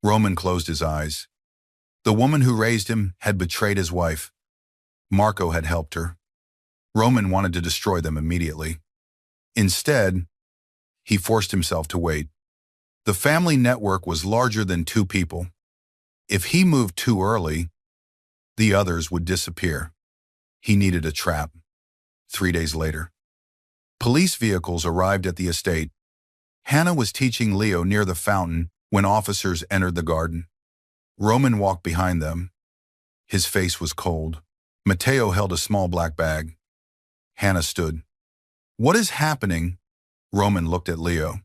Roman closed his eyes. The woman who raised him had betrayed his wife. Marco had helped her. Roman wanted to destroy them immediately. Instead, he forced himself to wait. The family network was larger than two people. If he moved too early, the others would disappear. He needed a trap. 3 days later, police vehicles arrived at the estate. Hannah was teaching Leo near the fountain when officers entered the garden. Roman walked behind them. His face was cold. Matteo held a small black bag. Hannah stood. "What is happening?" Roman looked at Leo.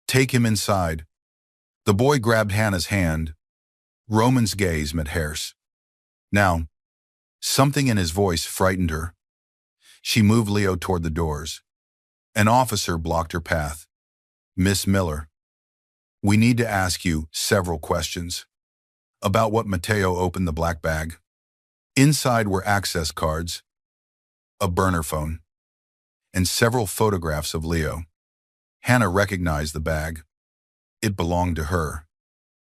"Take him inside." The boy grabbed Hannah's hand. Roman's gaze met hers. Now, something in his voice frightened her. She moved Leo toward the doors. An officer blocked her path. "Miss Miller, we need to ask you several questions." About what? Matteo opened the black bag. Inside were access cards, a burner phone, and several photographs of Leo. Hannah recognized the bag. It belonged to her.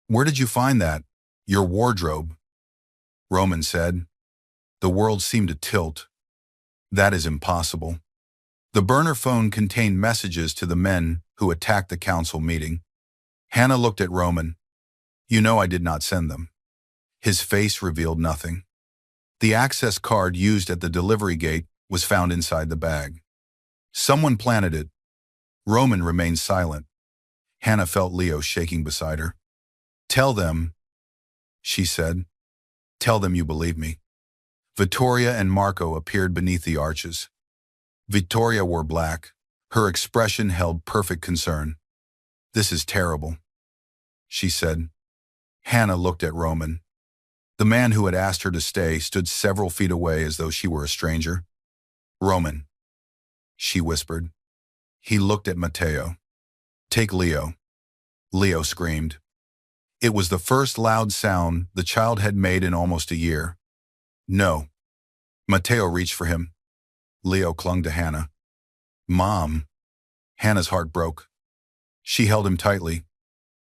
"Where did you find that?" "Your wardrobe," Roman said. The world seemed to tilt. "That is impossible." The burner phone contained messages to the men who attacked the council meeting. Hannah looked at Roman. "You know I did not send them." His face revealed nothing. The access card used at the delivery gate was found inside the bag. Someone planted it. Roman remained silent. Hannah felt Leo shaking beside her. "Tell them," she said. "Tell them you believe me." Victoria and Marco appeared beneath the arches. Victoria wore black. Her expression held perfect concern. "This is terrible," she said. Hannah looked at Roman. The man who had asked her to stay stood several feet away as though she were a stranger. "Roman," she whispered. He looked at Matteo. "Take Leo." Leo screamed. It was the first loud sound the child had made in almost a year. "No." Matteo reached for him. Leo clung to Hannah. "Mom." Hannah's heart broke. She held him tightly.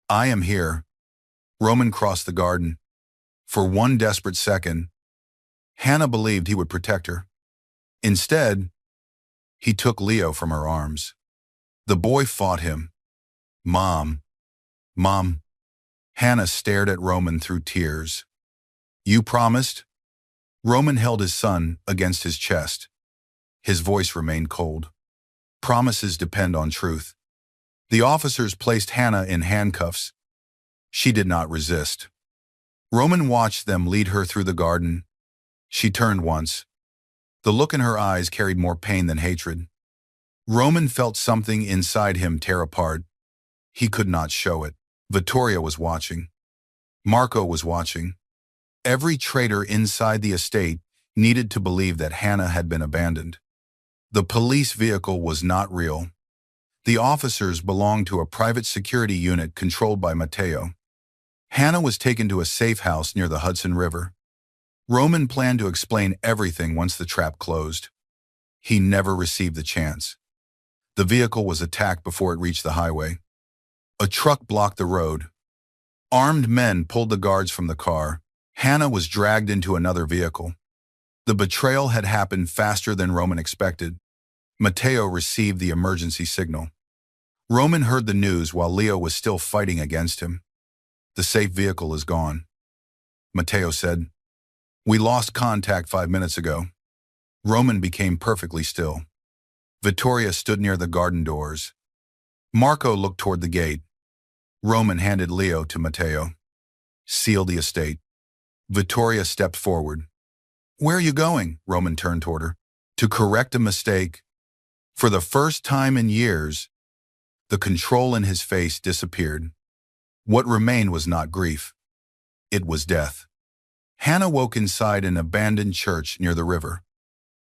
"I am here." Roman crossed the garden. For one desperate second, Hannah believed he would protect her. Instead, he took Leo from her arms. The boy fought him. "Mom. Mom." Hannah stared at Roman through tears. "You promised?" Roman held his son against his chest. His voice remained cold. "Promises depend on truth." The officers placed Hannah in handcuffs. She did not resist. Roman watched them lead her through the garden. She turned once. The look in her eyes carried more pain than hatred. Roman felt something inside him tear apart. He could not show it. Vittoria was watching. Marco was watching. Every traitor inside the estate needed to believe that Hannah had been abandoned. The police vehicle was not real. The officers belonged to a private security unit controlled by Matteo. Hannah was taken to a safe house near the Hudson River. Roman planned to explain everything once the trap closed. He never received the chance. The vehicle was attacked before it reached the highway. A truck blocked the road. Armed men pulled the guards from the car. Hannah was dragged into another vehicle. The betrayal had happened faster than Roman expected. Matteo received the emergency signal. Roman heard the news while Leo was still fighting against him. The safe vehicle is gone. Matteo said, "We lost contact 5 minutes ago." Roman became perfectly still. Vittoria stood near the garden doors. Marco looked toward the gate. Roman handed Leo to Matteo. "Seal the estate." Vittoria stepped forward. "Where are you going?" Roman turned toward her. "To correct a mistake." For the first time in years, the control in his face disappeared. What remained was not grief. It was death. Hannah woke inside an abandoned church near the river.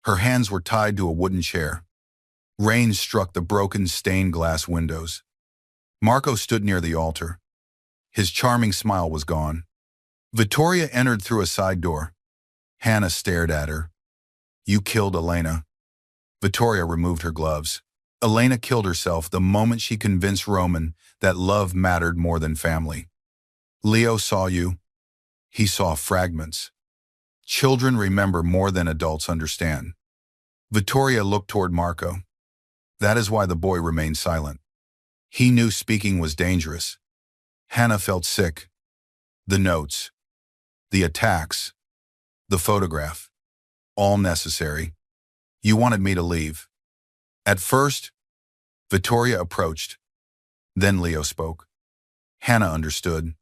Her hands were tied to a wooden chair. Rain struck the broken stained glass windows. Marco stood near the altar. His charming smile was gone. Vittoria entered through a side door. Hannah stared at her. "You killed Elena." Vittoria removed her gloves. Elena killed herself the moment she convinced Roman that love mattered more than family. "Leo saw you." He saw fragments. Children remember more than adults understand. Vittoria looked toward Marco. That is why the boy remained silent. He knew speaking was dangerous. Hannah felt sick. The notes, the attacks, the photograph, all necessary. "You wanted me to leave." At first, Vittoria approached. Then Leo spoke. Hannah understood.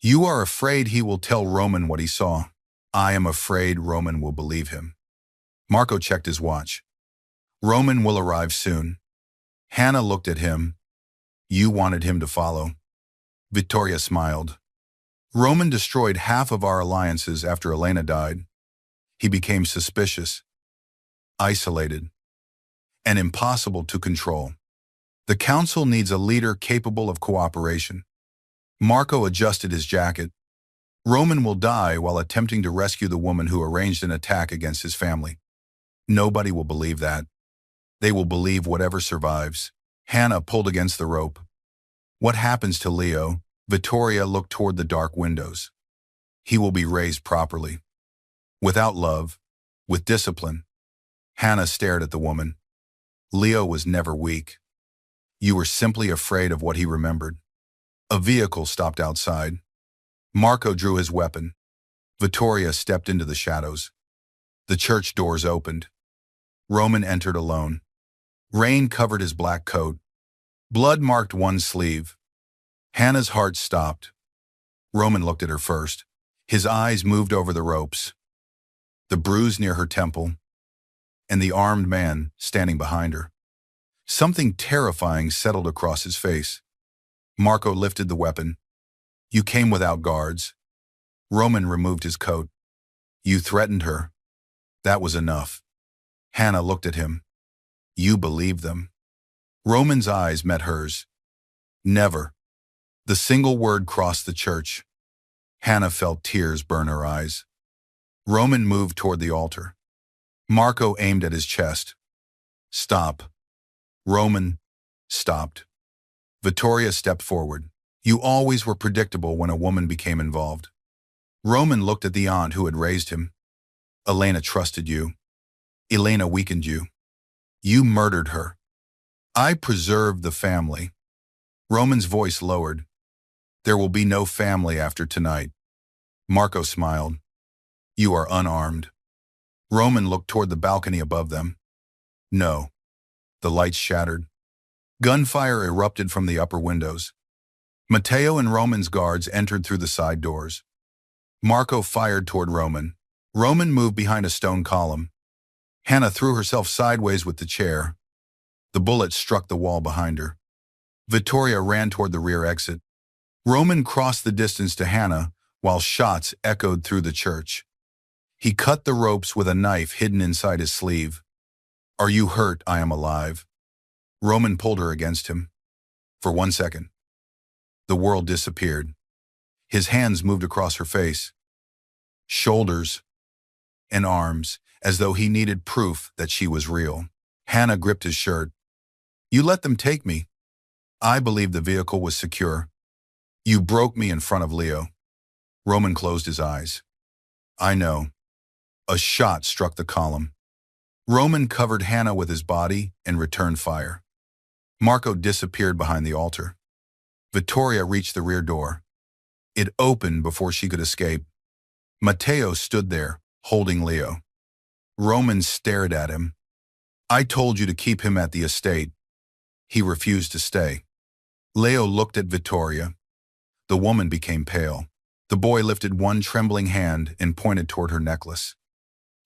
"You are afraid he will tell Roman what he saw. I am afraid Roman will believe him." Marco checked his watch. "Roman will arrive soon." Hannah looked at him. "You wanted him to follow." Vittoria smiled. "Roman destroyed half of our alliances after Elena died. He became suspicious, isolated, and impossible to control. The council needs a leader capable of cooperation." Marco adjusted his jacket. "Roman will die while attempting to rescue the woman who arranged an attack against his family. Nobody will believe that. They will believe whatever survives." Hannah pulled against the rope. "What happens to Leo?" Vittoria looked toward the dark windows. "He will be raised properly. Without love, with discipline." Hannah stared at the woman. "Leo was never weak. You were simply afraid of what he remembered." A vehicle stopped outside. Marco drew his weapon. Vittoria stepped into the shadows. The church doors opened. Roman entered alone. Rain covered his black coat. Blood marked one sleeve. Hannah's heart stopped. Roman looked at her first. His eyes moved over the ropes, the bruise near her temple, and the armed man standing behind her. Something terrifying settled across his face. Marco lifted the weapon. "You came without guards." Roman removed his coat. "You threatened her. That was enough." Hannah looked at him. "You believed them." Roman's eyes met hers. "Never." The single word crossed the church. Hannah felt tears burn her eyes. Roman moved toward the altar. Marco aimed at his chest. "Stop." Roman stopped. Vittoria stepped forward. "You always were predictable when a woman became involved." Roman looked at the aunt who had raised him. "Elena trusted you. Elena weakened you. You murdered her. I preserved the family." Roman's voice lowered. "There will be no family after tonight." Marco smiled. "You are unarmed." Roman looked toward the balcony above them. No. The lights shattered. Gunfire erupted from the upper windows. Matteo and Roman's guards entered through the side doors. Marco fired toward Roman. Roman moved behind a stone column. Hannah threw herself sideways with the chair. The bullet struck the wall behind her. Vittoria ran toward the rear exit. Roman crossed the distance to Hannah while shots echoed through the church. He cut the ropes with a knife hidden inside his sleeve. "Are you hurt? I am alive." Roman pulled her against him. For 1 second, the world disappeared. His hands moved across her face, shoulders, and arms, as though he needed proof that she was real. Hannah gripped his shirt. "You let them take me. I believed the vehicle was secure. You broke me in front of Leo." Roman closed his eyes. "I know." A shot struck the column. Roman covered Hannah with his body and returned fire. Marco disappeared behind the altar. Vittoria reached the rear door. It opened before she could escape. Matteo stood there, holding Leo. Roman stared at him. "I told you to keep him at the estate." He refused to stay. Leo looked at Vittoria. The woman became pale. The boy lifted one trembling hand and pointed toward her necklace.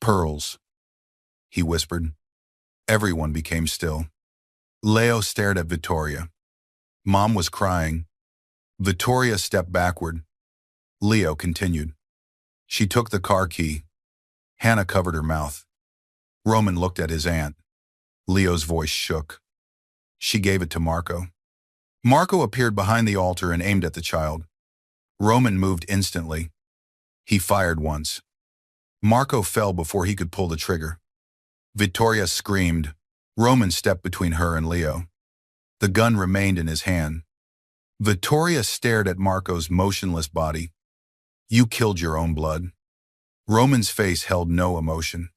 "Pearls," he whispered. Everyone became still. Leo stared at Vittoria. Mom was crying. Vittoria stepped backward. Leo continued. She took the car key. Hannah covered her mouth. Roman looked at his aunt. Leo's voice shook. She gave it to Marco. Marco appeared behind the altar and aimed at the child. Roman moved instantly. He fired once. Marco fell before he could pull the trigger. Vittoria screamed. Roman stepped between her and Leo. The gun remained in his hand. Vittoria stared at Marco's motionless body. "You killed your own blood." Roman's face held no emotion.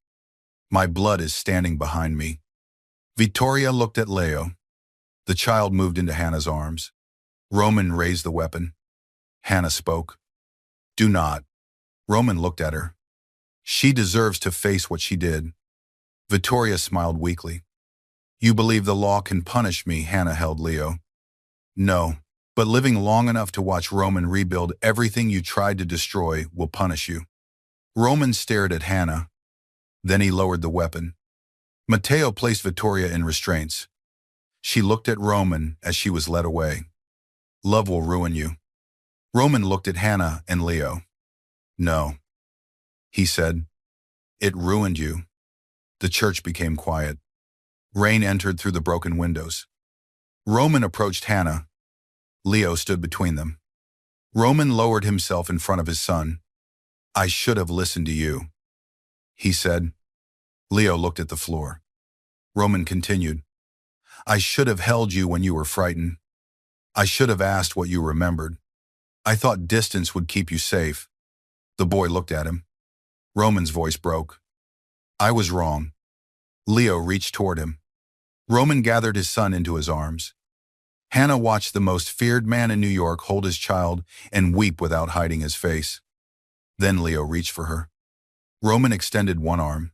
"My blood is standing behind me." Vittoria looked at Leo. The child moved into Hannah's arms. Roman raised the weapon. Hannah spoke. "Do not." Roman looked at her. "She deserves to face what she did." Vittoria smiled weakly. "You believe the law can punish me?" Hannah held Leo. "No, but living long enough to watch Roman rebuild everything you tried to destroy will punish you." Roman stared at Hannah. Then he lowered the weapon. Matteo placed Vittoria in restraints. She looked at Roman as she was led away. "Love will ruin you." Roman looked at Hannah and Leo. "No," he said. "It ruined you." The church became quiet. Rain entered through the broken windows. Roman approached Hannah. Leo stood between them. Roman lowered himself in front of his son. "I should have listened to you," he said. Leo looked at the floor. Roman continued. "I should have held you when you were frightened. I should have asked what you remembered. I thought distance would keep you safe." The boy looked at him. Roman's voice broke. "I was wrong." Leo reached toward him. Roman gathered his son into his arms. Hannah watched the most feared man in New York hold his child and weep without hiding his face. Then Leo reached for her. Roman extended one arm.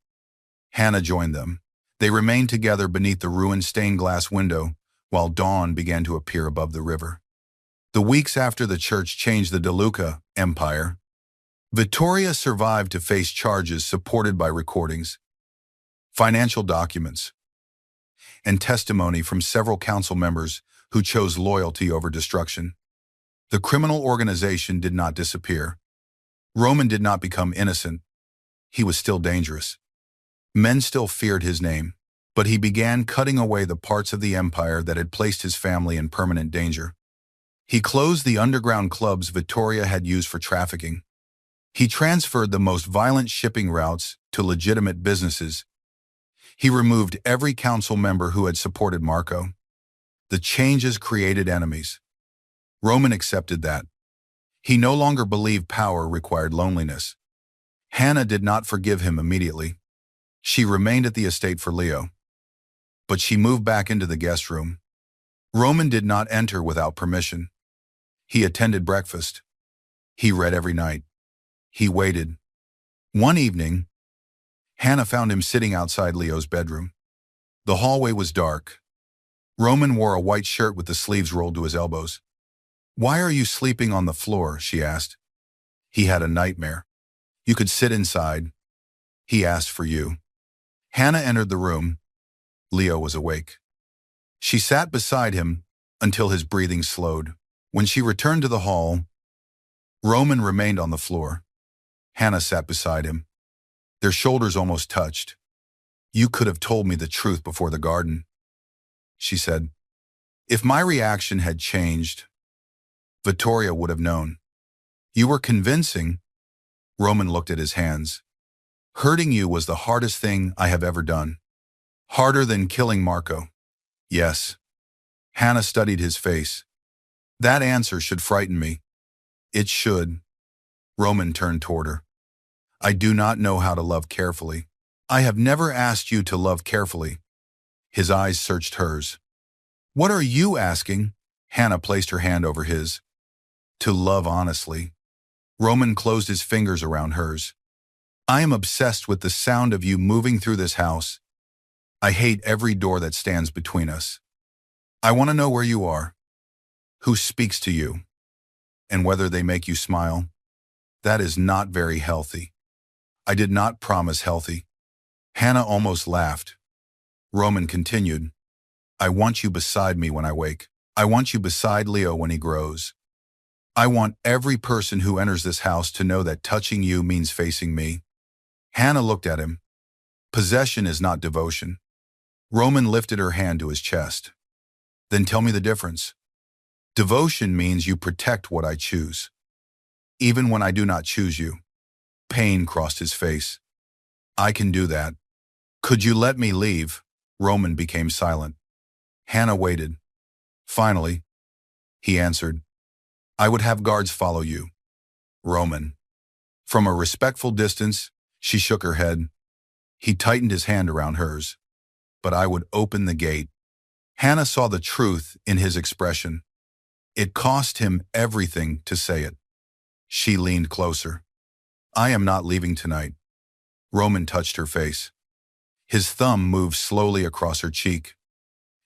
Hannah joined them. They remained together beneath the ruined stained glass window while dawn began to appear above the river. The weeks after the church changed the De Luca empire, Vittoria survived to face charges supported by recordings, financial documents, and testimony from several council members who chose loyalty over destruction. The criminal organization did not disappear. Roman did not become innocent. He was still dangerous. Men still feared his name, but he began cutting away the parts of the empire that had placed his family in permanent danger. He closed the underground clubs Vittoria had used for trafficking. He transferred the most violent shipping routes to legitimate businesses. He removed every council member who had supported Marco. The changes created enemies. Roman accepted that. He no longer believed power required loneliness. Hannah did not forgive him immediately. She remained at the estate for Leo. But she moved back into the guest room. Roman did not enter without permission. He attended breakfast. He read every night. He waited. One evening, Hannah found him sitting outside Leo's bedroom. The hallway was dark. Roman wore a white shirt with the sleeves rolled to his elbows. "Why are you sleeping on the floor?" she asked. He had a nightmare. "You could sit inside." "He asked for you." Hannah entered the room. Leo was awake. She sat beside him until his breathing slowed. When she returned to the hall, Roman remained on the floor. Hannah sat beside him. Their shoulders almost touched. "You could have told me the truth before the garden," she said. "If my reaction had changed, Vittoria would have known." "You were convincing." Roman looked at his hands. "Hurting you was the hardest thing I have ever done. Harder than killing Marco." "Yes." Hannah studied his face. "That answer should frighten me." "It should." Roman turned toward her. "I do not know how to love carefully. I have never asked you to love carefully." His eyes searched hers. "What are you asking?" Hannah placed her hand over his. "To love honestly." Roman closed his fingers around hers. "I am obsessed with the sound of you moving through this house. I hate every door that stands between us. I want to know where you are, who speaks to you, and whether they make you smile. That is not very healthy." "I did not promise healthy." Hannah almost laughed. Roman continued, "I want you beside me when I wake. I want you beside Leo when he grows. I want every person who enters this house to know that touching you means facing me." Hannah looked at him. "Possession is not devotion." Roman lifted her hand to his chest. "Then tell me the difference." "Devotion means you protect what I choose, even when I do not choose you." Pain crossed his face. "I can do that." "Could you let me leave?" Roman became silent. Hannah waited. Finally, he answered, "I would have guards follow you." Roman. From a respectful distance, she shook her head. He tightened his hand around hers. "But I would open the gate." Hannah saw the truth in his expression. It cost him everything to say it. She leaned closer. "I am not leaving tonight." Roman touched her face. His thumb moved slowly across her cheek.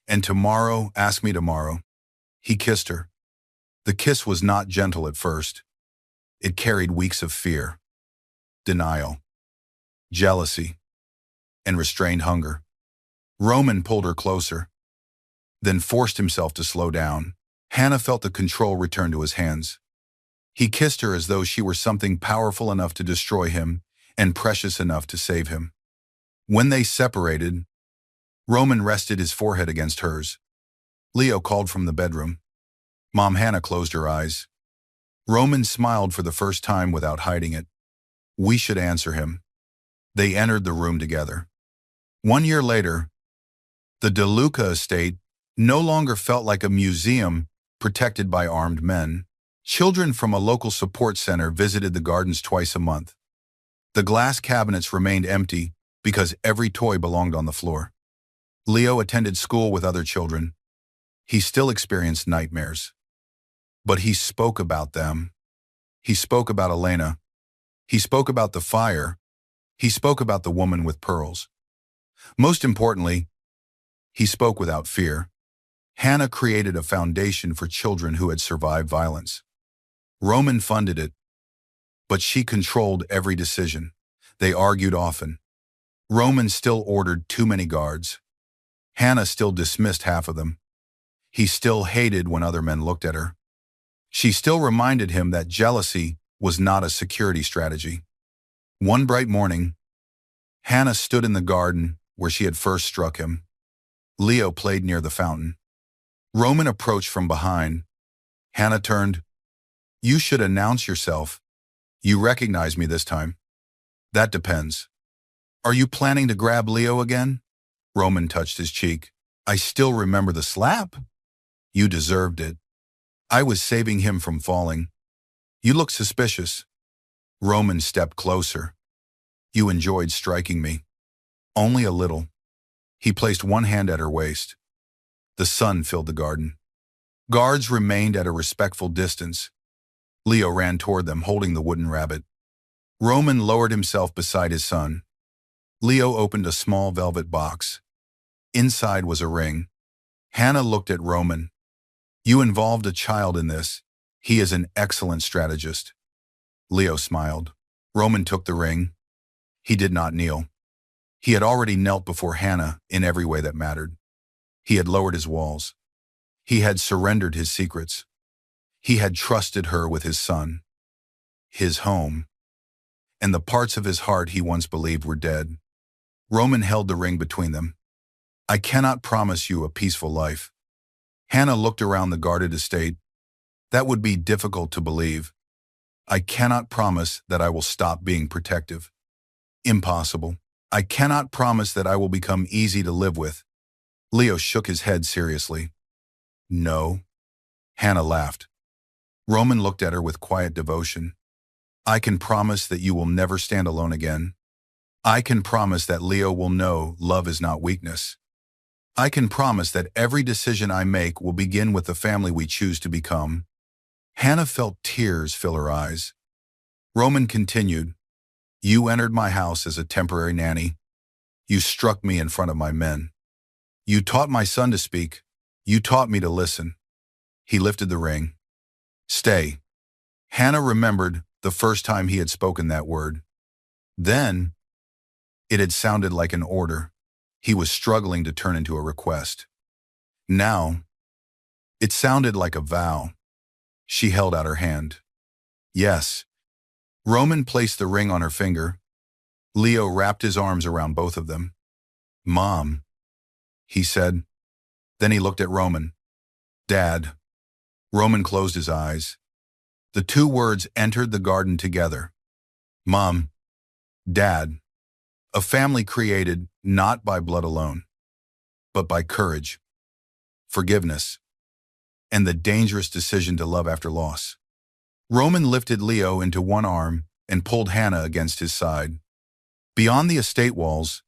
"And tomorrow, ask me tomorrow." He kissed her. The kiss was not gentle at first. It carried weeks of fear, denial, jealousy, and restrained hunger. Roman pulled her closer, then forced himself to slow down. Hannah felt the control return to his hands. He kissed her as though she were something powerful enough to destroy him and precious enough to save him. When they separated, Roman rested his forehead against hers. Leo called from the bedroom. Mom Hannah closed her eyes. Roman smiled for the first time without hiding it. "We should answer him." They entered the room together. 1 year later, the De Luca estate no longer felt like a museum protected by armed men. Children from a local support center visited the gardens twice a month. The glass cabinets remained empty because every toy belonged on the floor. Leo attended school with other children. He still experienced nightmares. But he spoke about them. He spoke about Elena. He spoke about the fire. He spoke about the woman with pearls. Most importantly, he spoke without fear. Hannah created a foundation for children who had survived violence. Roman funded it, but she controlled every decision. They argued often. Roman still ordered too many guards. Hannah still dismissed half of them. He still hated when other men looked at her. She still reminded him that jealousy was not a security strategy. One bright morning, Hannah stood in the garden where she had first struck him. Leo played near the fountain. Roman approached from behind. Hannah turned. "You should announce yourself. You recognize me this time." "That depends." "Are you planning to grab Leo again?" Roman touched his cheek. "I still remember the slap." "You deserved it. I was saving him from falling." "You look suspicious." Roman stepped closer. "You enjoyed striking me." "Only a little." He placed one hand at her waist. The sun filled the garden. Guards remained at a respectful distance. Leo ran toward them, holding the wooden rabbit. Roman lowered himself beside his son. Leo opened a small velvet box. Inside was a ring. Hannah looked at Roman. "You involved a child in this. He is an excellent strategist." Leo smiled. Roman took the ring. He did not kneel. He had already knelt before Hannah in every way that mattered. He had lowered his walls. He had surrendered his secrets. He had trusted her with his son, his home, and the parts of his heart he once believed were dead. Roman held the ring between them. I cannot promise you a peaceful life. Hannah looked around the guarded estate. That would be difficult to believe. I cannot promise that I will stop being protective. Impossible. I cannot promise that I will become easy to live with. Leo shook his head seriously. No. Hannah laughed. Roman looked at her with quiet devotion. I can promise that you will never stand alone again. I can promise that Leo will know love is not weakness. I can promise that every decision I make will begin with the family we choose to become. Hannah felt tears fill her eyes. Roman continued, You entered my house as a temporary nanny. You struck me in front of my men. You taught my son to speak. You taught me to listen. He lifted the ring. Stay. Hannah remembered the first time he had spoken that word. Then, it had sounded like an order. He was struggling to turn into a request. Now, it sounded like a vow. She held out her hand. Yes. Roman placed the ring on her finger. Leo wrapped his arms around both of them. Mom, he said. Then he looked at Roman. Dad. Roman closed his eyes. The two words entered the garden together. Mom, Dad. A family created not by blood alone, but by courage, forgiveness, and the dangerous decision to love after loss. Roman lifted Leo into one arm and pulled Hannah against his side. Beyond the estate walls,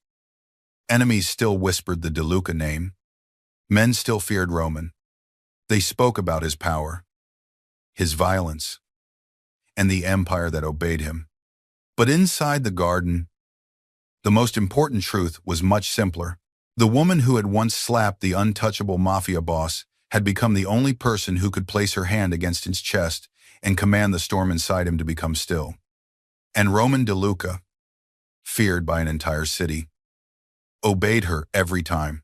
enemies still whispered the DeLuca name. Men still feared Roman. They spoke about his power, his violence, and the empire that obeyed him. But inside the garden, the most important truth was much simpler. The woman who had once slapped the untouchable mafia boss had become the only person who could place her hand against his chest and command the storm inside him to become still. And Roman DeLuca, feared by an entire city, obeyed her every time.